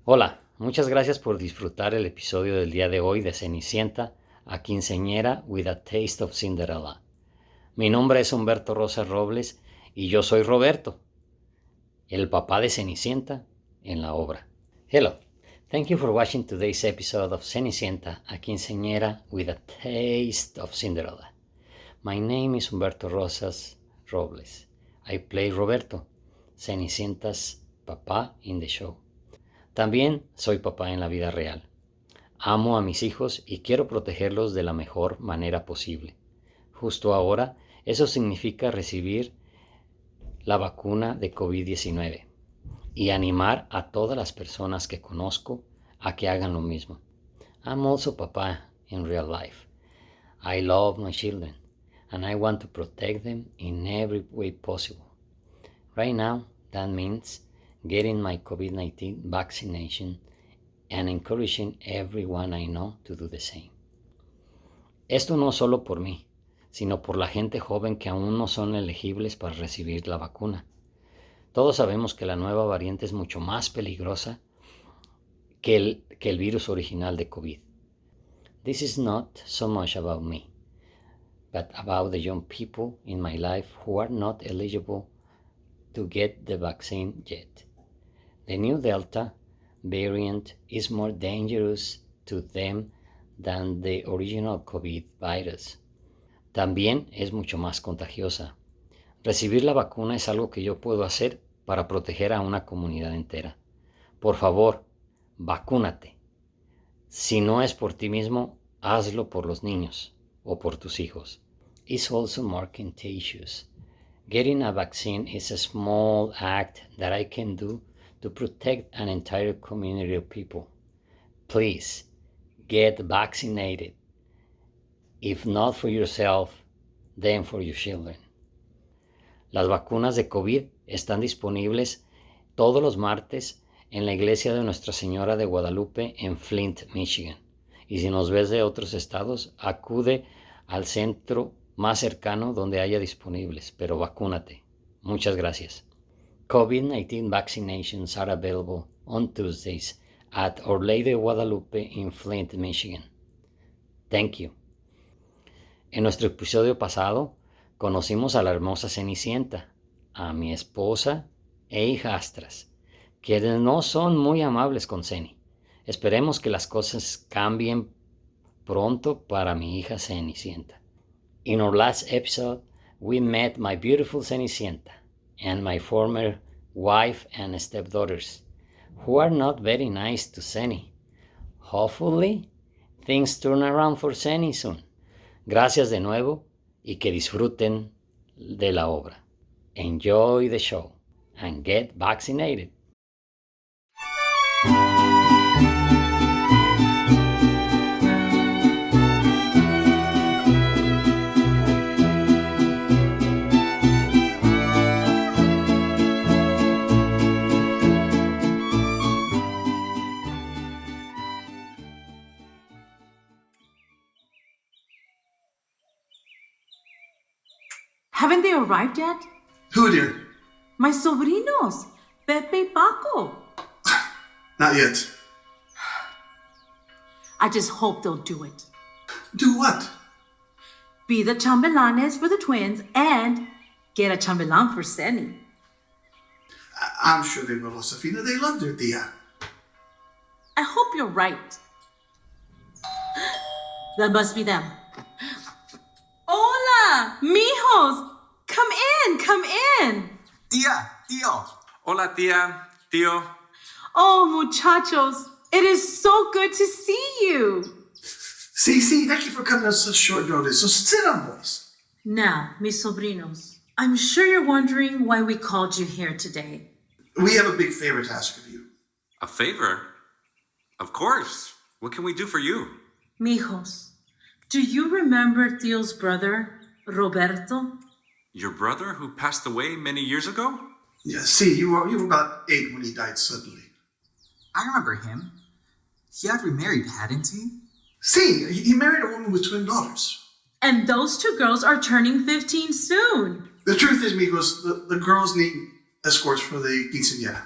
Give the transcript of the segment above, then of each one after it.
Hola, muchas gracias por disfrutar el episodio del día de hoy de Cenicienta a Quinceañera with a Taste of Cinderella. Mi nombre es Humberto Rosas Robles y yo soy Roberto, el papá de Cenicienta en la obra. Hello, thank you for watching today's episode of Cenicienta a Quinceañera with a Taste of Cinderella. My name is Humberto Rosas Robles. I play Roberto, Cenicienta's papá in the show. También soy papá en la vida real. Amo a mis hijos y quiero protegerlos de la mejor manera posible. Justo ahora, eso significa recibir la vacuna de COVID-19 y animar a todas las personas que conozco a que hagan lo mismo. I'm also papa in real life. I love my children and I want to protect them in every way possible. Right now, that means getting my COVID-19 vaccination and encouraging everyone I know to do the same. Esto no solo por mí, sino por la gente joven que aún no son elegibles para recibir la vacuna. Todos sabemos que la nueva variante es mucho más peligrosa que el virus original de COVID. This is not so much about me, but about the young people in my life who are not eligible to get the vaccine yet. The new Delta variant is more dangerous to them than the original COVID virus. También es mucho más contagiosa. Recibir la vacuna es algo que yo puedo hacer para proteger a una comunidad entera. Por favor, vacúnate. Si no es por ti mismo, hazlo por los niños o por tus hijos. It's also more contagious. Getting a vaccine is a small act that I can do to protect an entire community of people. Please, get vaccinated. If not for yourself, then for your children. Las vacunas de COVID están disponibles todos los martes en la iglesia de Nuestra Señora de Guadalupe en Flint, Michigan. Y si nos ves de otros estados, acude al centro más cercano donde haya disponibles, pero vacúnate. Muchas gracias. COVID-19 vaccinations are available on Tuesdays at Our Lady of Guadalupe in Flint, Michigan. Thank you. En nuestro episodio pasado, conocimos a la hermosa Cenicienta, a mi esposa e hijastras, quienes no son muy amables con Ceni. Esperemos que las cosas cambien pronto para mi hija Cenicienta. In our last episode, we met my beautiful Cenicienta and my former wife and stepdaughters, who are not very nice to Ceni. Hopefully, things turn around for Ceni soon. Gracias de nuevo y que disfruten de la obra. Enjoy the show and get vaccinated. Haven't they arrived yet? Who, dear? My sobrinos, Pepe y Paco. Not yet. I just hope they'll do it. Do what? Be the chambelanes for the twins and get a chambelan for Ceni. I'm sure they will, Josefina. They love their tia. I hope you're right. That must be them. Hola, mijos. Come in. Tía, tío. Hola, tía, tío. Oh, muchachos, it is so good to see you. See, thank you for coming on such short notice. So sit down, boys. Now, mis sobrinos, I'm sure you're wondering why we called you here today. We have a big favor to ask of you. A favor? Of course. What can we do for you? Mijos, do you remember Tio's brother, Roberto? Your brother who passed away many years ago? Yeah, see, you were about 8 when he died suddenly. I remember him. He had remarried, hadn't he? See, he married a woman with twin daughters. And those two girls are turning 15 soon. The truth is, Migos, the girls need escorts for the quinceañera.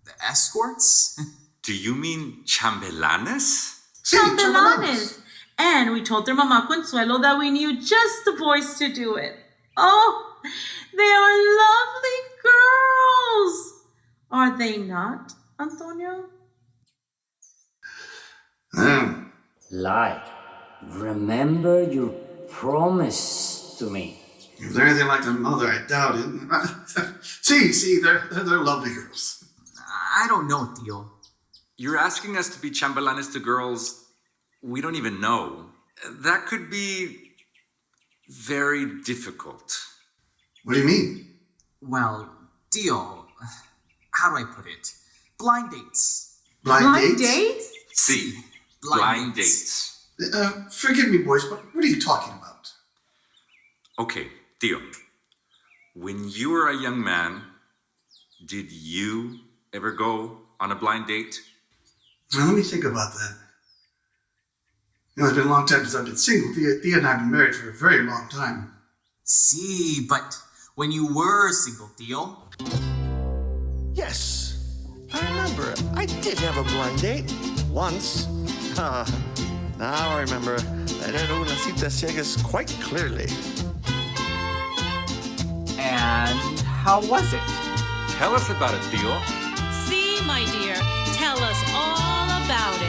The escorts? Do you mean chambelanes? Sí, Chambelanes. And we told their Mama Consuelo that we knew just the boys to do it. Oh, they are lovely girls. Are they not, Antonio? Lie. Remember your promise to me. If they're anything like their mother, I doubt it. See, they're lovely girls. I don't know, Tio. You're asking us to be chambelanes to girls we don't even know. That could be very difficult. What do you mean? Well, Tio, how do I put it? Blind dates. Blind dates? See, blind dates. Forgive me, boys, but what are you talking about? Okay, Tio. When you were a young man, did you ever go on a blind date? Now, let me think about that. You know, it's been a long time since I've been single. Thea and I have been married for a very long time. See, but when you were single, Tio. Yes, I remember. I did have a blind date once. Now I remember. I did una cita ciegas quite clearly. And how was it? Tell us about it, Tio. See, my dear, tell us all about it.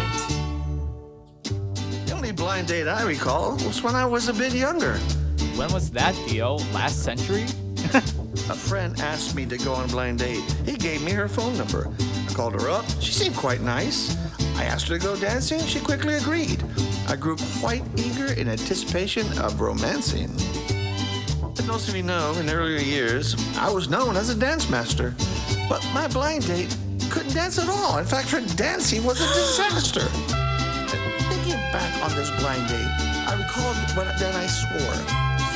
The only blind date I recall was when I was a bit younger. When was that, Theo? Last century? A friend asked me to go on a blind date. He gave me her phone number. I called her up. She seemed quite nice. I asked her to go dancing. She quickly agreed. I grew quite eager in anticipation of romancing. As most of you know, in earlier years, I was known as a dance master. But my blind date couldn't dance at all. In fact, her dancing was a disaster. Thinking back on this blind date, I recalled then I swore.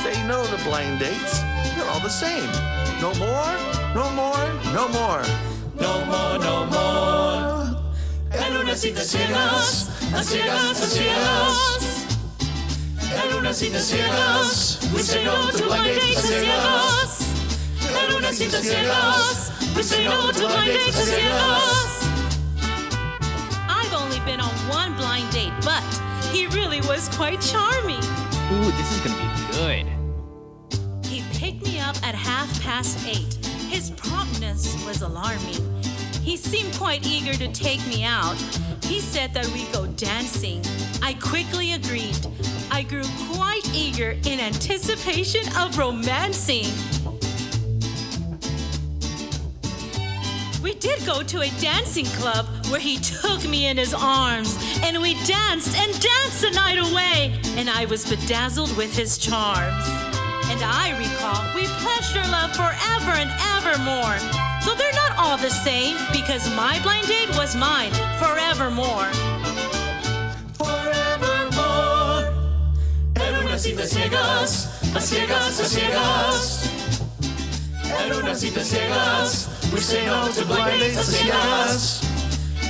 Say no to blind dates. They're all the same. No more, no more, no more. No more, no more. En una cita ciegas, a ciegas, a ciegas. En una cita ciegas, we say no to blind dates, a ciegas. En una cita ciegas, we say no to blind dates, a ciegas. I've only been on one blind date, but he really was quite charming. Ooh, this is gonna be good. He picked me up at 8:30. His promptness was alarming. He seemed quite eager to take me out. He said that we go dancing. I quickly agreed. I grew quite eager in anticipation of romancing. We did go to a dancing club where he took me in his arms, and we danced and danced the night away, and I was bedazzled with his charms. And I recall we pledged our love forever and evermore. So they're not all the same, because my blind date was mine forevermore. Forevermore. En una cita ciegas, a ciegas, a ciegas. En una cita ciegas, we say no to blind dates, a ciegas.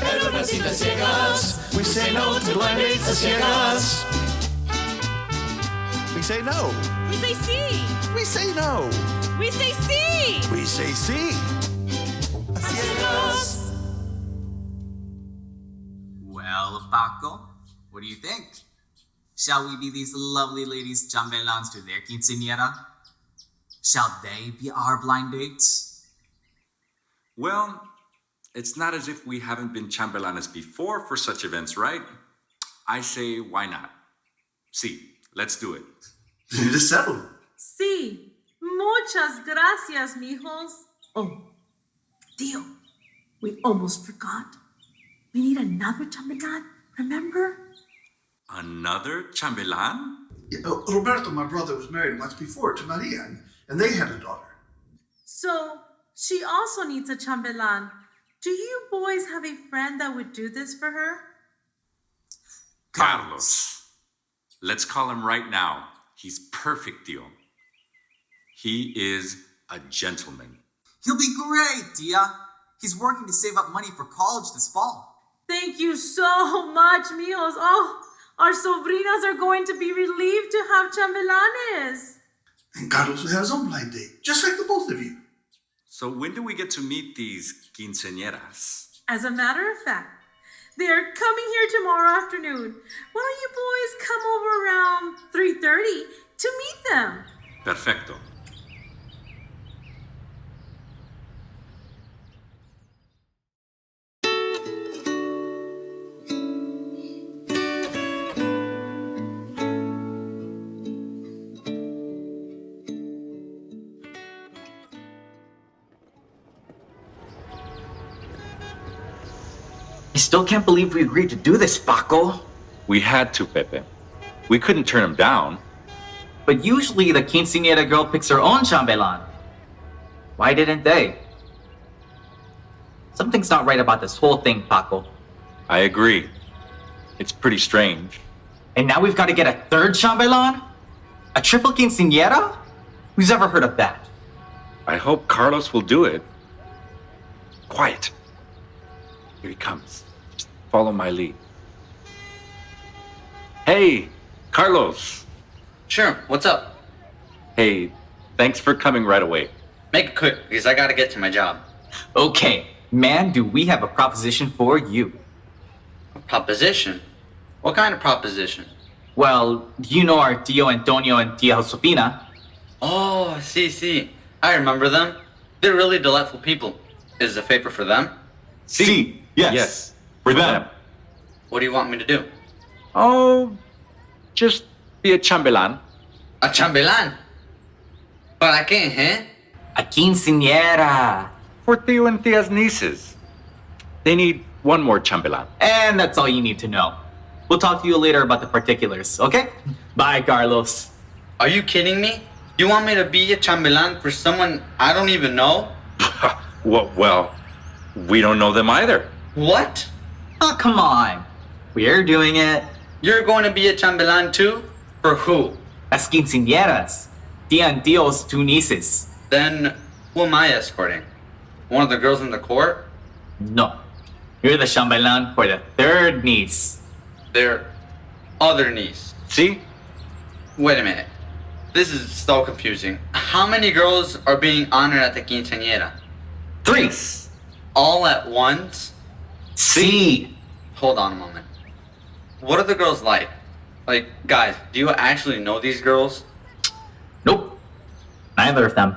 En una cita ciegas, we say no to blind dates, a ciegas. We say no. We say sí. We say no. We say sí. We say sí. A ciegas. Well, Paco, what do you think? Shall we be these lovely ladies chambelans to their quinceañera? Shall they be our blind dates? Well, it's not as if we haven't been chambelanes before for such events, right? I say, why not? See, let's do it. It is settled. Sí. Muchas gracias, mijos. Oh, Tio, we almost forgot. We need another chambelan, remember? Another chambelan? Yeah, Roberto, my brother, was married once before to Maria, and they had a daughter. So, she also needs a chambelan. Do you boys have a friend that would do this for her? Carlos. Let's call him right now. He's perfect, Tio. He is a gentleman. He'll be great, Tia. He's working to save up money for college this fall. Thank you so much, mijos. Oh, our sobrinas are going to be relieved to have chambelanes. And Carlos will have his own blind date, just like the both of you. So when do we get to meet these quinceañeras? As a matter of fact, They're coming here tomorrow afternoon. Why don't you boys come over around 3:30 to meet them? Perfecto. I still can't believe we agreed to do this, Paco. We had to, Pepe. We couldn't turn him down. But usually the quinceañera girl picks her own chambelán. Why didn't they? Something's not right about this whole thing, Paco. I agree. It's pretty strange. And now we've got to get a third chambelán? A triple quinceañera? Who's ever heard of that? I hope Carlos will do it. Quiet. Here he comes. Just follow my lead. Hey, Carlos. Sure, what's up? Hey, thanks for coming right away. Make it quick, because I gotta get to my job. Okay, man, do we have a proposition for you. A proposition? What kind of proposition? Well, you know our Tío Antonio and Tía Josefina. Oh, see. I remember them. They're really delightful people. Is the favor for them? Sí, yes. For them. What do you want me to do? Oh, just be a chambelán. A chambelán? ¿Para qué, eh? A quinceañera. For Tío and Tía's nieces. They need one more chambelán. And that's all you need to know. We'll talk to you later about the particulars, okay? Bye, Carlos. Are you kidding me? You want me to be a chambelán for someone I don't even know? Well, we don't know them either. What? Oh, come on. We're doing it. You're going to be a chambelán too? For who? Las quinceañeras. Tía and Tío's two nieces. Then, who am I escorting? One of the girls in the court? No. You're the chambelán for the third niece. Their other niece. See? Wait a minute. This is so confusing. How many girls are being honored at the quinceañera? 3. All at once? Sí. Hold on a moment. What are the girls like? Like, guys, do you actually know these girls? Nope. Neither of them.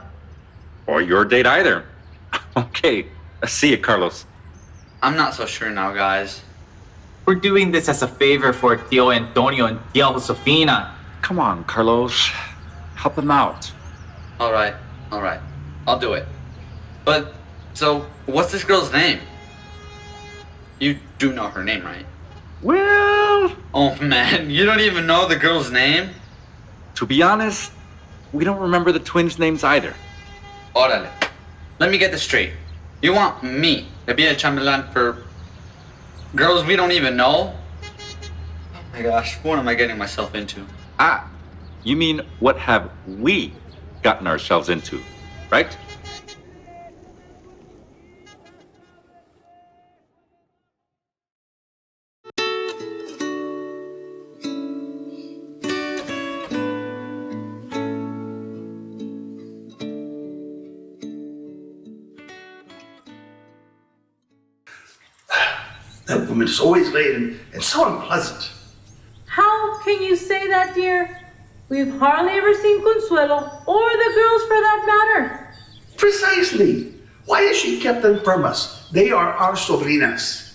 Or your date either. Okay, see you, Carlos. I'm not so sure now, guys. We're doing this as a favor for Tío Antonio and Tía Josefina. Come on, Carlos. Help him out. All right. I'll do it. But, so, what's this girl's name? You do know her name, right? Well... Oh, man, you don't even know the girl's name? To be honest, we don't remember the twins' names either. Órale. Let me get this straight. You want me to be a chambelán for girls we don't even know? Oh my gosh, what am I getting myself into? Ah, you mean what have we gotten ourselves into, right? That woman is always late and so unpleasant. How can you say that, dear? We've hardly ever seen Consuelo or the girls for that matter. Precisely. Why has she kept them from us? They are our sobrinas.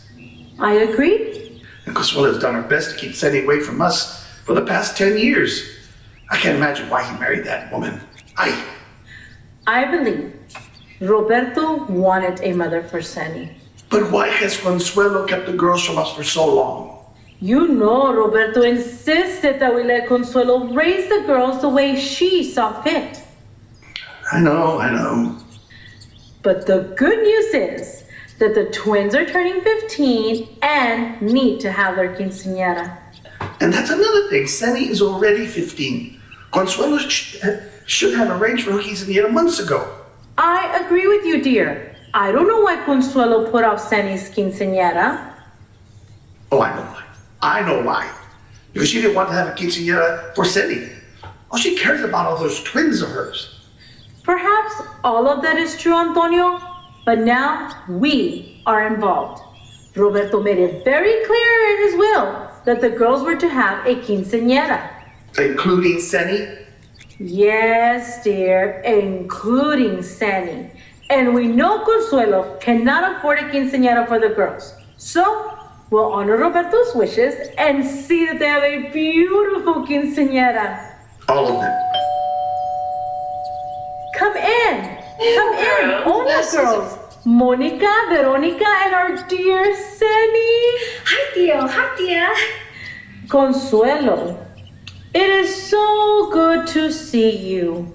I agree. And Consuelo has done her best to keep Senny away from us for the past 10 years. I can't imagine why he married that woman. I believe Roberto wanted a mother for Senny. But why has Consuelo kept the girls from us for so long? You know Roberto insisted that we let Consuelo raise the girls the way she saw fit. I know. But the good news is that the twins are turning 15 and need to have their quinceañera. And that's another thing. Senny is already 15. Consuelo should have arranged for her quinceañera months ago. I agree with you, dear. I don't know why Consuelo put off Senny's quinceañera. Oh, I know why. Because she didn't want to have a quinceañera for Senny. All she cares about are those twins of hers. Perhaps all of that is true, Antonio, but now we are involved. Roberto made it very clear in his will that the girls were to have a quinceañera. Including Ceni? Yes, dear, including Ceni. And we know Consuelo cannot afford a quinceañera for the girls. So, we'll honor Roberto's wishes and see that they have a beautiful quinceañera. All of them. Come in. Hola, girls. Monica, Veronica, and our dear Ceni. Hi, Tio. Hi, Tia. Consuelo, it is so good to see you.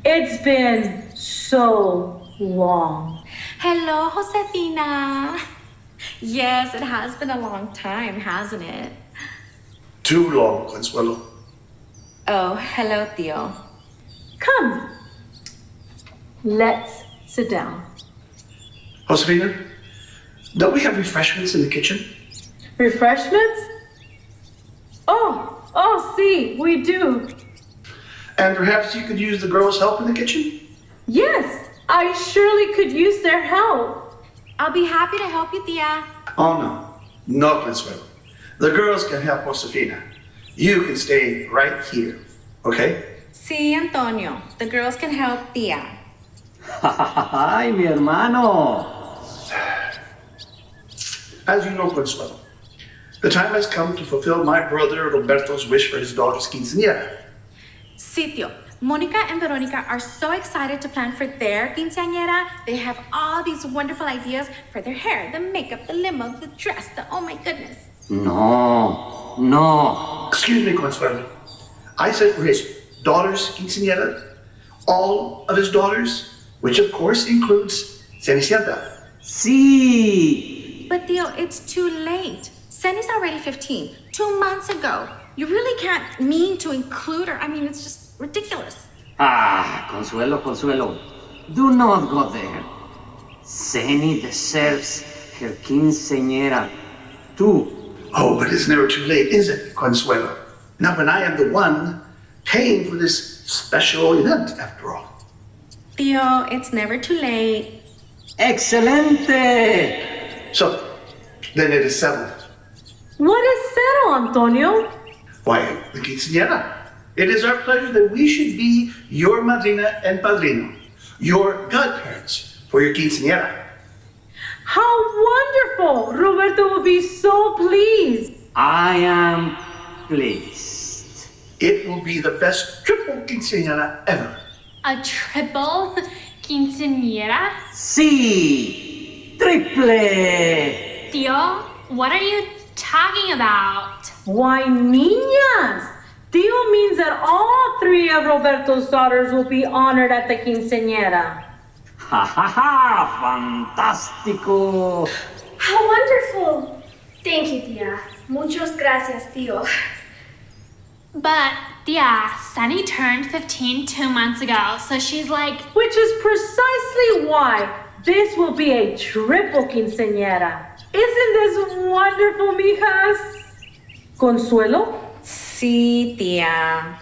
It's been so long. Hello, Josefina. Yes, it has been a long time, hasn't it? Too long, Consuelo. Oh, hello, Tio. Come. Let's sit down. Josefina, don't we have refreshments in the kitchen? Refreshments? Oh, see, we do. And perhaps you could use the girls' help in the kitchen? Yes, I surely could use their help. I'll be happy to help you, Tia. Oh, no. No, Consuelo. The girls can help Josefina. You can stay right here, okay? Sí, Antonio. The girls can help Tia. ¡Ay, mi hermano! As you know, Consuelo, the time has come to fulfill my brother Roberto's wish for his daughter's quinceañera. Sí, Tio. Monica and Veronica are so excited to plan for their quinceañera. They have all these wonderful ideas for their hair, the makeup, the limo, the dress, oh my goodness. No. Excuse me, Consuelo. I said for his daughter's quinceañera, all of his daughters, which of course includes Cenicienta. Sí. But Theo, it's too late. Ceni's already 15, 2 months ago. You really can't mean to include her. I mean, it's just ridiculous. Consuelo. Do not go there. Ceni deserves her quinceañera too. Oh, but it's never too late, is it, Consuelo? Not when I am the one paying for this special event, after all. Theo, it's never too late. Excelente! So, then it is settled. What is settled, Antonio? Why, the quinceañera. It is our pleasure that we should be your madrina and padrino, your godparents for your quinceañera. How wonderful! Roberto will be so pleased. I am pleased. It will be the best triple quinceañera ever. A triple quinceañera? Sí, triple. Tio, what are you talking about? Why, niñas! Tio means that all 3 of Roberto's daughters will be honored at the quinceañera. Fantástico. How wonderful! Thank you, Tia. Muchas gracias, Tio. But, Tia, Ceni turned 15 2 months ago, so she's like... Which is precisely why this will be a triple quinceañera. Isn't this wonderful, mijas? Consuelo? Sí, Tia.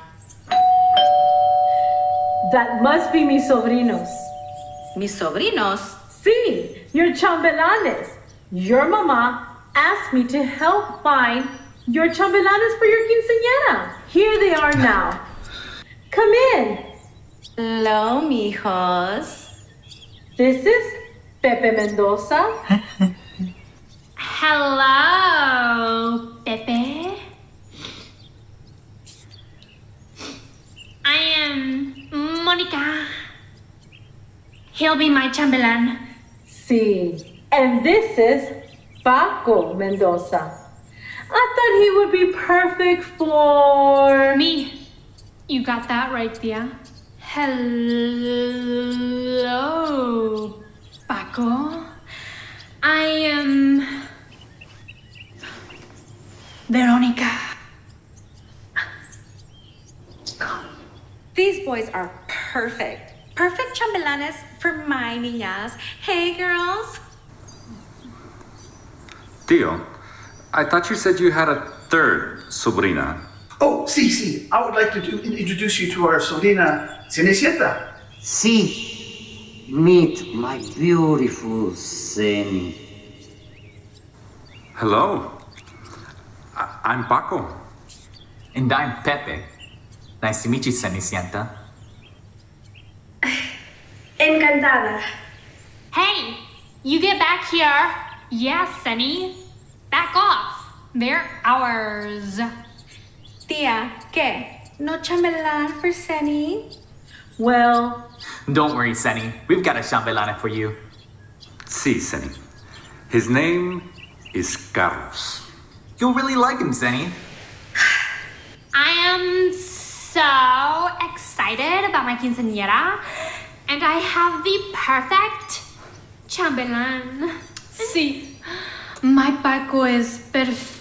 That must be mis sobrinos. Mis sobrinos? Sí, your chambelanes. Your mama asked me to help find your chambelanes for your quinceañera. Here they are now. Come in. Hello, mijos. This is Pepe Mendoza. Hello, Pepe. I am Monica. He'll be my chambelan. Sí, and this is Paco Mendoza. I thought he would be perfect for... Me. You got that right, Tia. Hello, Paco. I am... Veronica. These boys are perfect. Perfect chambelanes for my niñas. Hey, girls. Tio, I thought you said you had a third sobrina. Oh, sí. I would like to introduce you to our sobrina, Cenicienta. Sí. Meet my beautiful Ceni. Hello. I'm Paco. And I'm Pepe. Nice to meet you, Cenicienta. Encantada. Hey, you get back here. Yeah, Sunny. Back off. They're ours. Tía, ¿qué? ¿No chambelán for Ceni? Well, Don't worry, Ceni. We've got a chambelán for you. Sí, Ceni. His name is Carlos. You'll really like him, Ceni. I am so excited about my quinceañera, and I have the perfect chambelán. Sí, my Paco es perfecto.